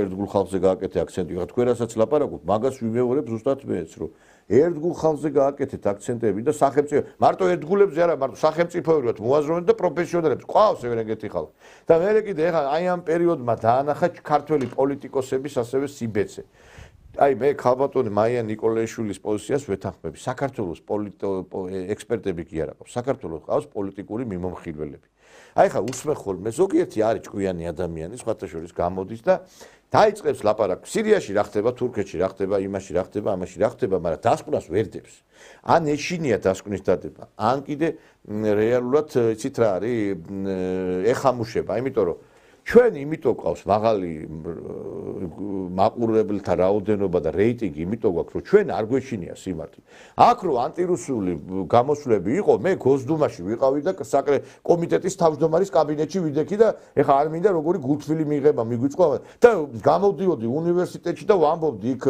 ერთგულ ხალხზე გააკეთე აქცენტი, თქვენ რასაც ლაპარაკობთ, მაგას ვიმეორებ ზუსტად მეც, რომ ერთგულ ხალხზე გააკეთეთ აქცენტები და სახელმწიფო მარტო ერთგულებზე არა, მარტო სახელმწიფოებრივად მოაზროვნეთ და პროფესიონალებს ყავს ეგეთი ხალხი. და მე კიდე ეხლა აი ამ პერიოდმა დაანახა ქართველი პოლიტიკოსების ასევე სიბეცე. აი მე ქალბატონი მაია ნიკოლაიშვილის პოზიციას ვეთანხმები. საქართველოს ექსპერტები კი არა ყავს. საქართველოს ყავს პოლიტიკური მიმომხილველები. აი ხა უსმენ ხოლმე ზოგიერთი არის ჭკვიანი ადამიანი, სხვათა შორის გამოდის და დაიწყებს ლაპარაკს. სირიაში რა ხდება, თურქეთში რა ხდება, იმაში რა ხდება, ამაში რა ხდება, მაგრამ დასკვნას ვერ დებს. ან ეშინია დასკვნის დადება, ან კიდე რეალურად იცით რა არის ეხამუშება, იმიტომ რომ ჩვენ იმიტომ ყავს მაღალი მაყურებელთა რაოდენობა და რეიტინგი, იმიტომ გვაქვს რომ ჩვენ არ გვეშინია სიმართლე. აქ რომ ანტირუსული გამოსვლები იყო, მე გოსდუმაში ვიყავი და კომიტეტის თავმჯდომარის კაბინეტში ვიდექი და ეხა არ მინდა როგორი გულთბილი მიღება მიგვიწყვა და გამოდიოდი უნივერსიტეტში და ვამბობდი იქ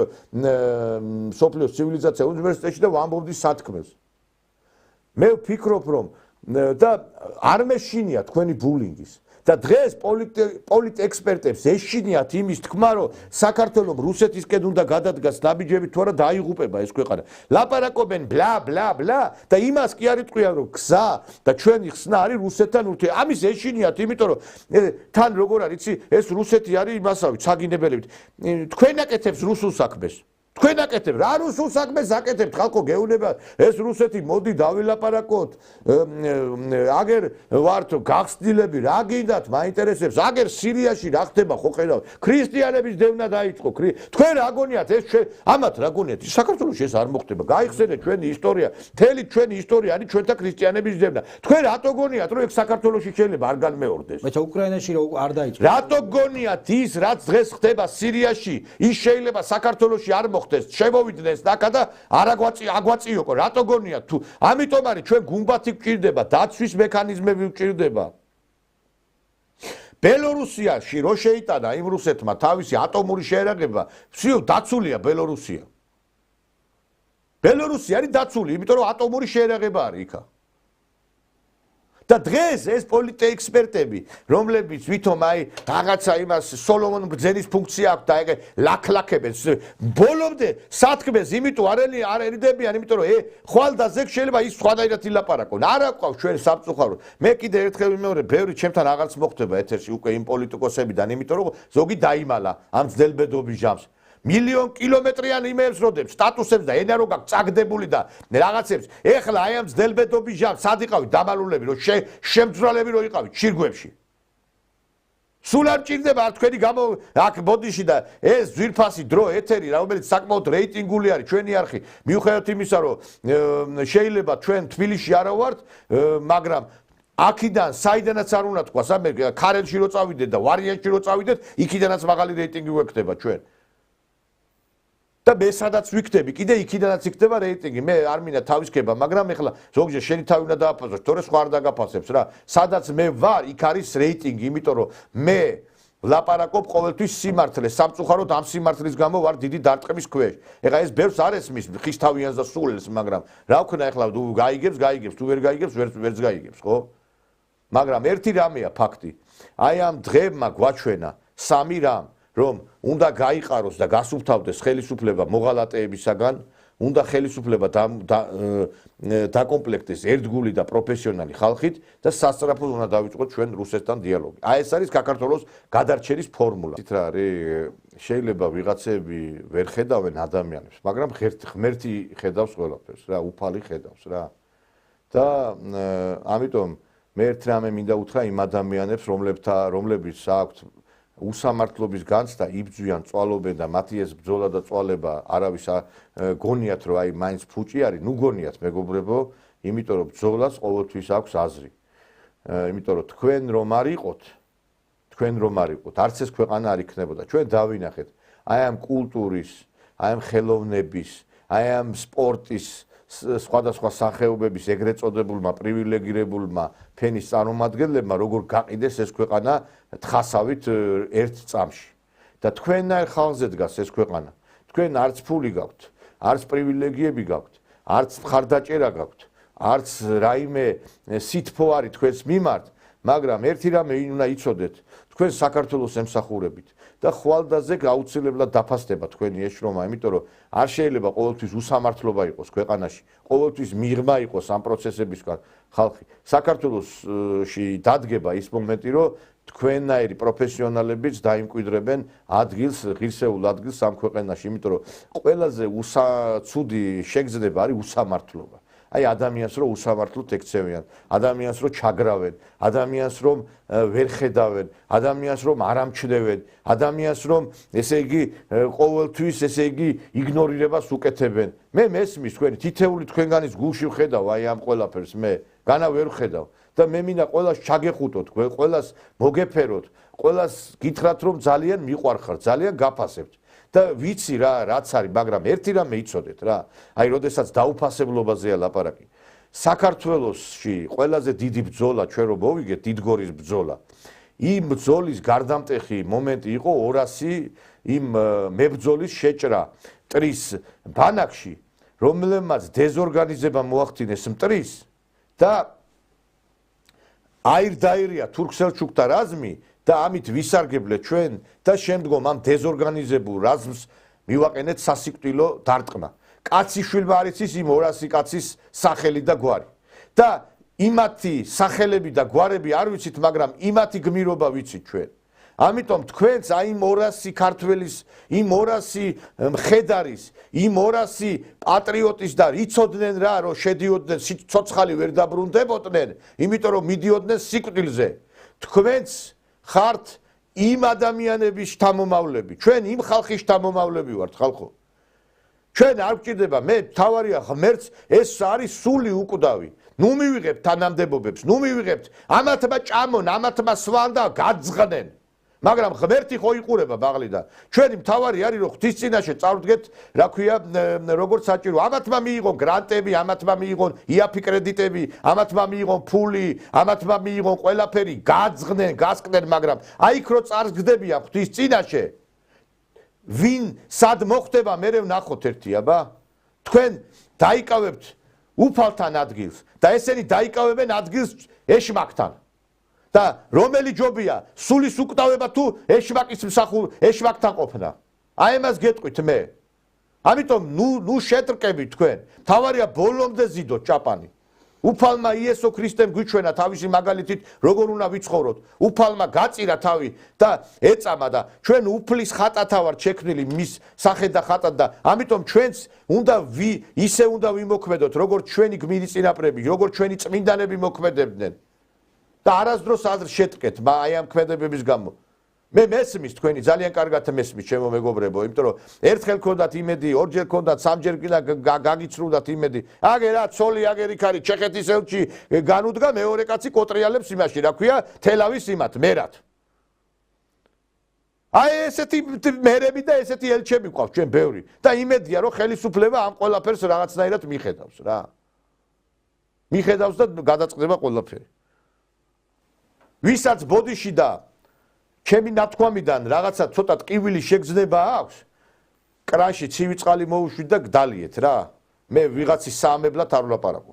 სოფლიოს ცივილიზაცია უნივერსიტეტში და ვამბობდი სათქმელს. მე ვფიქრობ რომ და არ მეშინია თქვენი ბულინგის და დღეს პოლიტექსპერტებს ეშინიათ იმის თქმა, რომ საქართველოს რუსეთისკენ უნდა გადადგას ნაბიჯები თუ არა დაიღუპება ეს ქვეყანა. ლაპარაკობენ ბლა ბლა ბლა და იმას კი არ იტყვიან, რომ გზა და ჩვენი ხსნა არის რუსეთთან ურთიერთობა. ამის ეშინიათ, იმიტომ რომ თან როგორ არის, იცი, ეს რუსეთი არის იმასავით, საგინებელებით. თქვენ აკეთებს რუსულ საქმეს. თქვენ აკეთებ რა რუსულ საქმეს აკეთებთ ხალხო გეუბნება ეს რუსეთი მოდი დავილაპარაკოთ აგერ ვართ გახსნილები რა გინდათ მაინტერესებს აგერ სირიაში რა ხდება ხო ხედავ ქრისტიანების დევნა დაიწყო თქვენ რა გონიათ ეს ამათ რა გონიათ საქართველოში ეს არ მოხდება გაიხსენეთ ჩვენი ისტორია მთელი ჩვენი ისტორია არის ჩვენთა ქრისტიანების დევნა თქვენ რატო გონიათ რომ ეგ საქართველოში შეიძლება არ განმეორდეს მეც უკრაინაში არ დაიწყო რატო გონიათ ის რაც დღეს ხდება სირიაში ის შეიძლება საქართველოში არ შემოვიდნენ ნაკა და აგვაწიოყო რატო გონია თუ ამიტომ არის ჩვენ გუმბათი გვჭირდება დაცვის მექანიზმები გვჭირდება ბელორუსიაში რო შეიტანა იმ რუსეთმა თავისი ატომური შეერაგება всё დაცულია ბელორუსია ბელორუსი არის დაცული იმიტომ რომ ატომური შეერაგება არის იქა და დღეს ეს პოლიტექსპერტები რომლებიც ვითომ აი რაღაცა იმას სოლომონ ბრძენის ფუნქცია აქვს და ეგ ლაქლაქებენ ბოლომდე სათქმეს იმიტომ არ ერიდებიან იმიტომ რომ ხვალდაზე შეიძლება ის სხვადასხვა ილაპარაკონ არა ყავს ჩვენ სამწუხაროდ მე კიდე ერთხელ ვიმეორებ ბევრი ჩემთან აღარც მოხდება ეთერში უკვე იმ პოლიტიკოსებიდან იმიტომ რომ ზოგი დაიმალა ამ ძდელბედობის ჟამს მილიონ კილომეტრიან იმეებს როდებს სტატუსებს და ენა რო გაქვს წაგდებული და რაღაცებს ეხლა აი ამ ძდელბედობის ჟამს სად იყავით დამალულები რომ შემძვრალები რო იყავით ჩირგვებში სულ არ ჭირდება არ თქვენი გამო აქ ბოდიში და ეს ძვირფასი დრო ეთერი რომელიც საკმაოდ რეიტინგული არის ჩვენი არხი მიუხედავად იმისა რომ შეიძლება ჩვენ თბილისში არა ვართ მაგრამ აქიდან საიდანაც არ უნდა თქვას ამ ქარელში რო წავიდეთ და ვარიანში რო წავიდეთ იქიდანაც მაღალი რეიტინგი გვექნება ჩვენ და მე სადაც ვიქდები, კიდე იქიდანაც იქდება რეიტინგი. მე არ მინდა თავისკება, მაგრამ ეხლა ზოგჯერ შენი თავი უნდა დააფასოს, თორე სხვა არ დაგაფასებს რა. სადაც მე ვარ, იქ არის რეიტინგი, იმიტომ რომ მე ლაპარაკობ ყოველთვის სიმართლეს, სამწუხაროდ ამ სიმართლის გამო ვარ დიდი დარტყმის ქვეშ. ეხლა ეს ბევრს არ ესმის ხის თავიანს და სულელს, მაგრამ რა ვქნა ეხლა თუ გაიგებს, თუ ვერ გაიგებს, ვერც გაიგებს, ხო? მაგრამ ერთი რამეა ფაქტი. აი ამ დღეებმა გვაჩვენა სამი რამ რომ უნდა გაიყაროს და გასუფთავდეს ხელისუფლება მოღალატეებისაგან, უნდა ხელისუფლება დაკომპლექტდეს ერთგული და პროფესიონალი ხალხით და სასწრაფოდ უნდა დავიწყოთ ჩვენ რუსეთთან დიალოგი. აი ეს არის საქართველოს გადარჩენის ფორმულა. იცით რა არის, შეიძლება ვიღაცები ვერ ხედავენ ადამიანებს, მაგრამ ღმერთი ხედავს ყველაფერს რა, უფალი ხედავს რა. და ამიტომ მე ერთ რამე მინდა უთხრა იმ ადამიანებს, რომლებიც აქვთ უსამართლობის განცდა იბძვიან წვალობენ და მათი ეს ბრძოლა და წვალება არავის გონიათ რომ აი მაინც ფუჭი არის ნუ გონიათ მეგობრებო იმიტომ რომ ბრძოლას ყოველთვის აქვს აზრი იმიტომ რომ თქვენ რომ არ იყოთ არც ეს ქვეყანა არ იქნებოდა ჩვენ დავინახეთ აი ამ კულტურის აი ამ ხელოვნების აი ამ სპორტის სხვადასხვა სახეობების ეგრეთ წოდებულმა პრივილეგირებულმა ფენის წარმომადგენლებმა როგორ გაყიდეს ეს ქვეყანა თხასავით ერთ წამში და თქვენნაირ ხალხზე დგას ეს ქვეყანა თქვენ არც ფული გაქვთ არც პრივილეგიები გაქვთ არც მხარდაჭერა გაქვთ არც რაიმე სითფო არის თქვენს მიმართ მაგრამ ერთი რამე უნდა იცოდეთ თქვენ საქართველოს ემსახურებით და ხვალდაზე აუცილებლად დაფასდება თქვენი ეს შრომა, იმიტომ რომ არ შეიძლება ყოველთვის უსამართლობა იყოს ქვეყანაში, ყოველთვის მიღმა იყოს ამ პროცესებისგან ხალხი. საქართველოში დადგება ის მომენტი, რომ თქვენნაირი პროფესიონალებიც დაიმკვიდრებენ ადგილს, ღირსეულ ადგილს ამ ქვეყანაში, იმიტომ რომ ყველაზე ცუდი შეგრძნება არის უსამართლობა. აი ადამიანს რომ უსამართლოდ ექცევიან, ადამიანს რომ ჩაგრავენ, ადამიანს რომ ვერ ხედავენ, ადამიანს რომ არ ამჩნევენ, ადამიანს რომ ესე იგი ყოველთვის ესე იგი იგნორირებას უკეთებენ. მე მესმის თქვენი თითეული თქვენგანის გულში ვხედავ აი ამ ყველაფერს მე, განა ვერ ვხედავ და მე მინდა ყველას ჩაგეხუტოთ, ყველას მოგეფეროთ, ყველას გითხრათ რომ ძალიან მიყვარხართ, ძალიან გაფასებთ. და ვიცი რა, რაც არის, მაგრამ ერთი რამე იცოდეთ რა. აი, როდესაც დაუფასებლობაზეა ლაპარაკი. საქართველოში ყველაზე დიდი ბრძოლა ჩვენ რომ მოვიგეთ, დიდგორის ბრძოლა. იმ ბრძოლის გარდამტეხი მომენტი იყო 200 იმ მებრძოლის შეჭრა მტრის ბანაკში, რომელმაც დეზორგანიზება მოახდინეს მტრის და აირდაირია თურქ-სელჩუკთა რაზმი და ამით ვისარგებლეთ ჩვენ და შემდგომ ამ დეზორგანიზებულ რაზმს მივაყენეთ სასიკვდილო დარტყმა. კაცი შვილმა არ იცის იმ 200 კაცის სახელი და გვარი. და იმათი სახელები და გვარები არ ვიცით, მაგრამ იმათი გმირობა ვიცით ჩვენ. ამიტომ თქვენც აი იმ 200 ქართველის, იმ 200 მხედარის, იმ 200 პატრიოტის და რიცოდნენ რა, რომ შედიოდნენ ცოცხალი ვერ დაბრუნდებოდნენ, იმიტომ რომ მიდიოდნენ სიკვდილზე. თქვენც ხართ იმ ადამიანების შთამომავლები, ჩვენ იმ ხალხის შთამომავლები ვართ ხალხო. ჩვენ არ გვჭირდება, მე თავარია ღმერთს, ეს არის სული უკვდავი. ნუ მივიღებთ თანამდებობებს, ნუ მივიღებთ, ამათმა ჭამონ, ამათმა სვან და გაძღნენ. მაგრამ ღმერთი ხო იყურება ბაღლიდან. ჩვენი მთავარი არის რომ ღვთის წინაშე წავდგეთ, რა ქვია, როგორც საჭირო. ამათმა მიიღონ გრანტები, ამათმა მიიღონ იაფი კრედიტები, ამათმა მიიღონ ფული, ამათმა მიიღონ ყველაფერი, გაძღნენ, გასკდნენ, მაგრამ აი იქ რო წარსგდებიან ღვთის წინაშე, ვინ სად მოხდება, მერე ვნახოთ ერთი, აბა. თქვენ დაიკავებთ უფალთან ადგილს და ესენი დაიკავებენ ადგილს ეშმაკთან. და რომელი ჯობია სულის უკვდავება თუ ეშმაკის ეშმაკთან ყოფნა. აი ამას გეტყვით მე. ამიტომ ნუ შეტრკებით თქვენ. თავარია ბოლომდე ზიდოთ ჭაპანი. უფალმა იესო ქრისტემ გვიჩვენა თავისი მაგალითით როგორ უნდა ვიცხოვროთ. უფალმა გაწირა თავი და ეწამა და ჩვენ უფლის ხატათა ვართ შექმნილი მის სახედ და ხატად და ამიტომ ჩვენც უნდა ისე უნდა ვიმოქმედოთ როგორც ჩვენი გმირი წინაპრები, როგორც ჩვენი წმინდანები მოქმედებდნენ. და არასდროს არ შეტრკეთ აი ამ ქმედებების გამო. მე მესმის თქვენი ძალიან კარგად მესმის ჩემო მეგობრებო, იმიტომ რომ ერთხელ ქონდათ იმედი, ორჯერ ქონდათ, სამჯერ კიდე გაგიცრუდათ იმედი. აგე რა ცოლი აგერ იქ არის ჩეხეთის ელჩი განუდგა, მეორე კაცი კოტრიალებს იმაში, რა ქვია, თელავის იმათ, მერად. აი ესეთი მერები და ესეთი ელჩები გვყავს ჩვენ ბევრი და იმედია რომ ხელისუფლება ამ ყველაფერს რაღაცნაირად მიხედავს რა. მიხედავს და გადაწყდება ყველაფერი. ვისაც ბოდიში და ჩემი ნათქვამიდან რაღაცა ცოტა ტკივილი შეგრძნება აქვს, კრანში ცივი წყალი მოუშვით და გდალიეთ რა. მე ვიღაცის საამებლად არ ვლაპარაკობ.